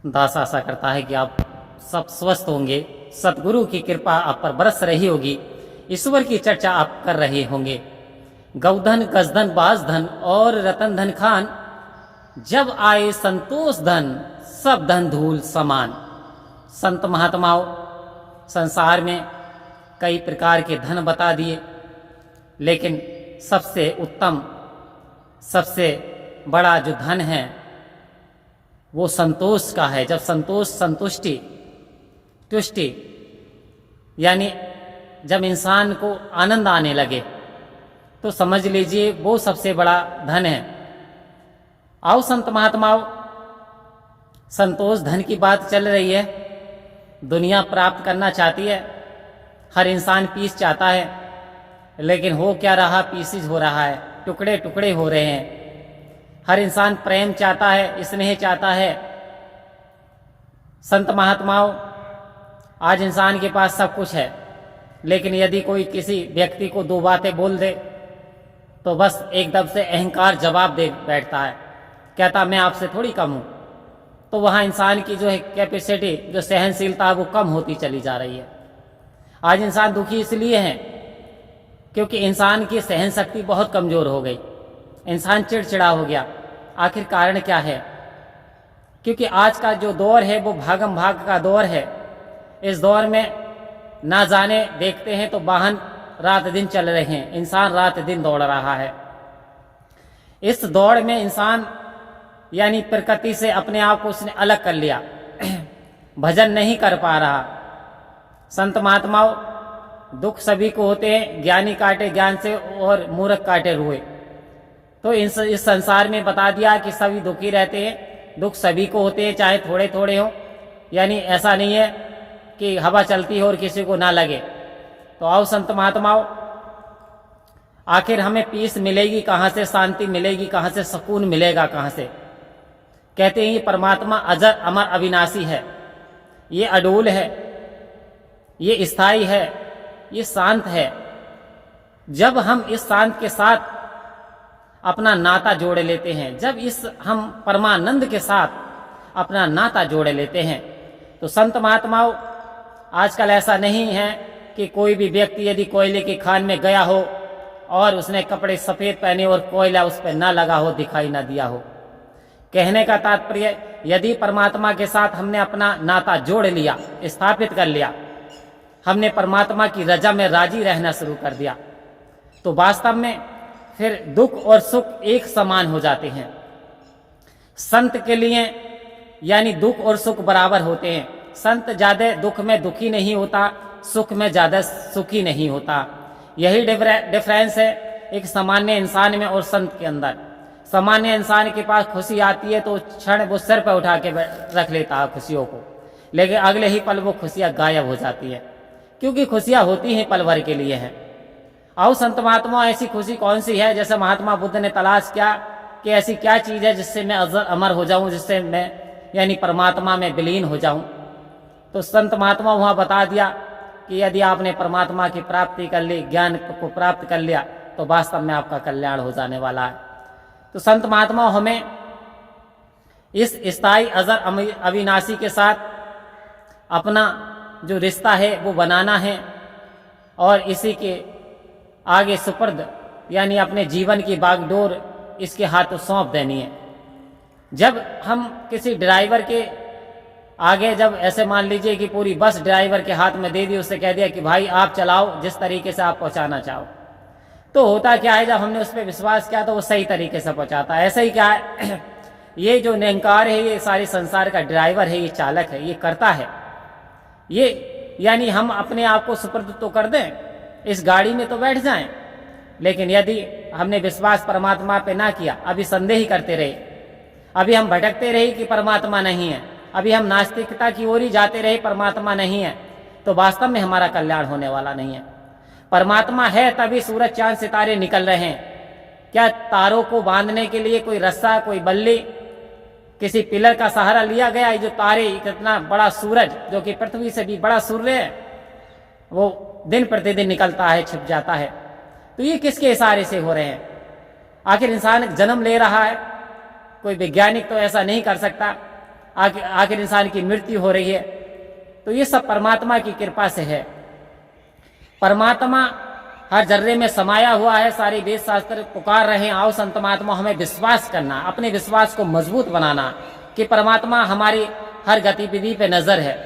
दास आशा करता है कि आप सब स्वस्थ होंगे, सतगुरु की कृपा आप पर बरस रही होगी, ईश्वर की चर्चा आप कर रहे होंगे। गौधन, गजधन, बाजधन और रतन धन खान, जब आए संतोष धन, सब धन धूल समान। संत महात्माओं संसार में कई प्रकार के धन बता दिए, लेकिन सबसे उत्तम, सबसे बड़ा जो धन है वो संतोष का है। जब संतोष, संतुष्टि, तुष्टि, यानी जब इंसान को आनंद आने लगे तो समझ लीजिए वो सबसे बड़ा धन है। आओ संत महात्माओं, संतोष धन की बात चल रही है। दुनिया प्राप्त करना चाहती है, हर इंसान पीस चाहता है, लेकिन हो क्या रहा, पीसीज हो रहा है, टुकड़े टुकड़े हो रहे हैं। हर इंसान प्रेम चाहता है, स्नेह चाहता है। संत महात्माओं, आज इंसान के पास सब कुछ है, लेकिन यदि कोई किसी व्यक्ति को दो बातें बोल दे तो बस एकदम से अहंकार जवाब दे बैठता है, कहता मैं आपसे थोड़ी कम हूं। तो वहां इंसान की जो है कैपेसिटी, जो सहनशीलता, वो कम होती चली जा रही है। आज इंसान दुखी इसलिए है क्योंकि इंसान की सहन शक्ति बहुत कमजोर हो गई, इंसान चिड़चिड़ा हो गया। आखिर कारण क्या है? क्योंकि आज का जो दौर है वो भागम भाग का दौर है। इस दौर में ना जाने देखते हैं तो वाहन रात दिन चल रहे हैं, इंसान रात दिन दौड़ रहा है। इस दौड़ में इंसान यानी प्रकृति से अपने आप को उसने अलग कर लिया, भजन नहीं कर पा रहा। संत महात्माओं, दुख सभी को होते हैं, ज्ञानी काटे ज्ञान से और मूर्ख काटे रुए। तो इस संसार में बता दिया कि सभी दुखी रहते हैं, दुख सभी को होते हैं, चाहे थोड़े थोड़े हो। यानी ऐसा नहीं है कि हवा चलती हो और किसी को ना लगे। तो आओ संत महात्माओं, आखिर हमें पीस मिलेगी कहाँ से, शांति मिलेगी कहाँ से, सुकून मिलेगा कहाँ से? कहते हैं ये परमात्मा अजर अमर अविनाशी है, ये अडोल है, ये स्थायी है, ये शांत है। जब हम इस शांत के साथ अपना नाता जोड़ लेते हैं, जब इस हम परमानंद के साथ अपना नाता जोड़ लेते हैं, तो संत महात्माओं, आजकल ऐसा नहीं है कि कोई भी व्यक्ति यदि कोयले की खान में गया हो और उसने कपड़े सफेद पहने और कोयला उस पर ना लगा हो, दिखाई ना दिया हो। कहने का तात्पर्य, यदि परमात्मा के साथ हमने अपना नाता जोड़ लिया, स्थापित कर लिया, हमने परमात्मा की रजा में राजी रहना शुरू कर दिया, तो वास्तव में फिर दुख और सुख एक समान हो जाते हैं। संत के लिए यानी दुख और सुख बराबर होते हैं। संत ज्यादा दुख में दुखी नहीं होता, सुख में ज्यादा सुखी नहीं होता। यही डिफरेंस है एक सामान्य इंसान में और संत के अंदर। सामान्य इंसान के पास खुशी आती है तो क्षण वो सिर पर उठा के रख लेता है खुशियों को, लेकिन अगले ही पल वो खुशियां गायब हो जाती है, क्योंकि खुशियां होती हैं पल भर के लिए हैं। आओ संत महात्मा, ऐसी खुशी कौन सी है? जैसे महात्मा बुद्ध ने तलाश किया कि ऐसी क्या चीज है जिससे मैं अमर हो जाऊं, जिससे मैं यानी परमात्मा में विलीन हो जाऊं। तो संत महात्मा वहां बता दिया कि यदि आपने परमात्मा की प्राप्ति कर ली, ज्ञान को प्राप्त कर लिया, तो वास्तव में आपका कल्याण हो जाने वाला है। तो संत महात्मा हमें इस स्थायी अजर अविनाशी के साथ अपना जो रिश्ता है वो बनाना है और इसी के आगे सुपर्द यानी अपने जीवन की बागडोर इसके हाथों सौंप देनी है। जब हम किसी ड्राइवर के आगे, जब ऐसे मान लीजिए कि पूरी बस ड्राइवर के हाथ में दे दी, उससे कह दिया कि भाई आप चलाओ जिस तरीके से आप पहुंचाना चाहो, तो होता क्या है, जब हमने उस पर विश्वास किया तो वो सही तरीके से पहुंचाता है। ऐसा ही क्या है, ये जो निरंकार है, ये सारे संसार का ड्राइवर है, ये चालक है, ये करता है। ये यानी हम अपने आप को सुपुर्द तो कर दें, इस गाड़ी में तो बैठ जाएं, लेकिन यदि हमने विश्वास परमात्मा पे ना किया, अभी संदेह ही करते रहे, अभी हम भटकते रहे कि परमात्मा नहीं है, अभी हम नास्तिकता की ओर ही जाते रहे, परमात्मा नहीं है, तो वास्तव में हमारा कल्याण होने वाला नहीं है। परमात्मा है तभी सूरज चांद सितारे निकल रहे हैं। क्या तारों को बांधने के लिए कोई रस्सा, कोई बल्ली, किसी पिलर का सहारा लिया गया है? जो तारे, इतना बड़ा सूरज जो कि पृथ्वी से भी बड़ा सूर्य है, वो दिन प्रतिदिन निकलता है, छिप जाता है, तो ये किसके इशारे से हो रहे हैं? आखिर इंसान जन्म ले रहा है, कोई वैज्ञानिक तो ऐसा नहीं कर सकता आखिर इंसान की मृत्यु हो रही है। तो ये सब परमात्मा की कृपा से है। परमात्मा हर जर्रे में समाया हुआ है। सारे वेद शास्त्र पुकार रहे हैं, आओ संत महात्मा हमें विश्वास करना, अपने विश्वास को मजबूत बनाना कि परमात्मा हमारी हर गतिविधि पे नजर है।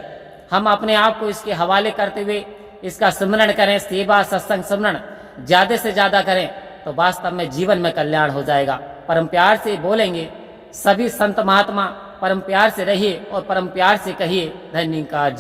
हम अपने आप को इसके हवाले करते हुए इसका स्मरण करें, सेवा सत्संग स्मरण ज्यादा से ज्यादा करें तो वास्तव में जीवन में कल्याण हो जाएगा। परम प्यार से बोलेंगे सभी संत महात्मा, परम प्यार से रहिए और परम प्यार से कहिए धन्यवाद जी।